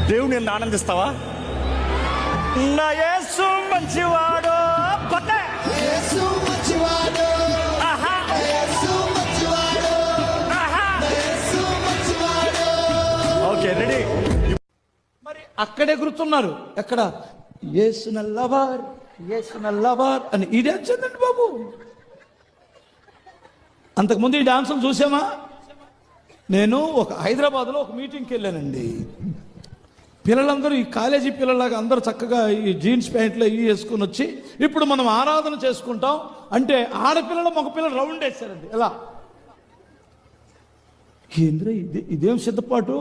దేవుని ఆనందిస్తావా? నా యేసు మంచివాడు, యేసు మంచివాడు, ఆహా, యేసు మంచివాడు, ఆహా. యేసు మంచివాడు. Okay, ready. మరి అక్కడే గుర్తున్నారు. ఎక్కడ? యేసు నల్లవార్, యేసు నల్లవార్ అని ఈ డాన్స్ ఏంటండి బాబు? అంతకుముందు ఈ డాన్సులు చూసామా? నేను హైదరాబాద్లో ఒక మీటింగ్కి వెళ్ళానండి. పిల్లలందరూ ఈ కాలేజీ పిల్లలాగా అందరూ చక్కగా ఈ జీన్స్ ప్యాంట్లు ఇవి వేసుకుని వచ్చి, ఇప్పుడు మనం ఆరాధన చేసుకుంటాం అంటే ఆడపిల్లలు మగపిల్లలు రౌండ్ వేస్తారండి. ఎలా? ఏంద్ర ఇదేం సిద్ధపాటు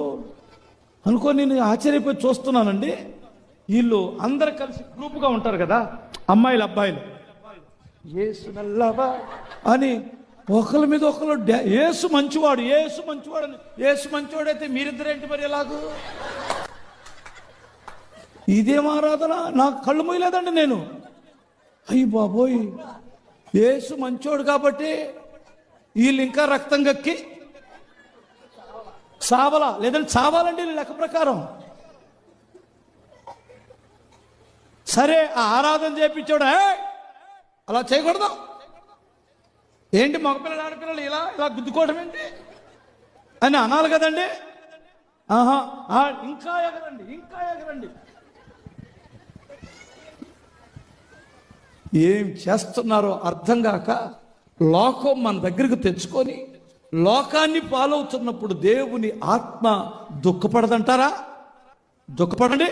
అనుకో నేను ఆశ్చర్యపోయి చూస్తున్నానండి. వీళ్ళు అందరు కలిసి గ్రూప్గా ఉంటారు కదా, అమ్మాయిలు అబ్బాయిలు. యేసు నల్లవా అని ఒకరి మీద ఒకరు యేసు మంచివాడు, యేసు మంచివాడు అని. యేసు మంచివాడైతే మీరిద్దరేంటి మరి ఎలాగూ? ఇదేం ఆరాధన? నాకు కళ్ళు మూయలేదండి నేను. అయ్యి బాబోయ్, యేసు మంచోడు కాబట్టి వీళ్ళు ఇంకా రక్తం గక్కి సావలా, లేదంటే చావాలండి లెక్క ప్రకారం. సరే, ఆ ఆరాధన చేయించాడు, అలా చేయకూడదు. ఏంటి మగపిల్లలు ఆడపిల్లలు ఇలా ఇలా గుద్దుకోవడం ఏంటి అని అనాలి కదండి. ఆహా, ఇంకా ఎగరండి, ఇంకా ఎగరండి. ఏం చేస్తున్నారో అర్థం కాక లోకం మన దగ్గరకు తెచ్చుకొని లోకాన్ని పాలవుతున్నప్పుడు దేవుని ఆత్మ దుఃఖపడదంటారా? దుఃఖపడండి.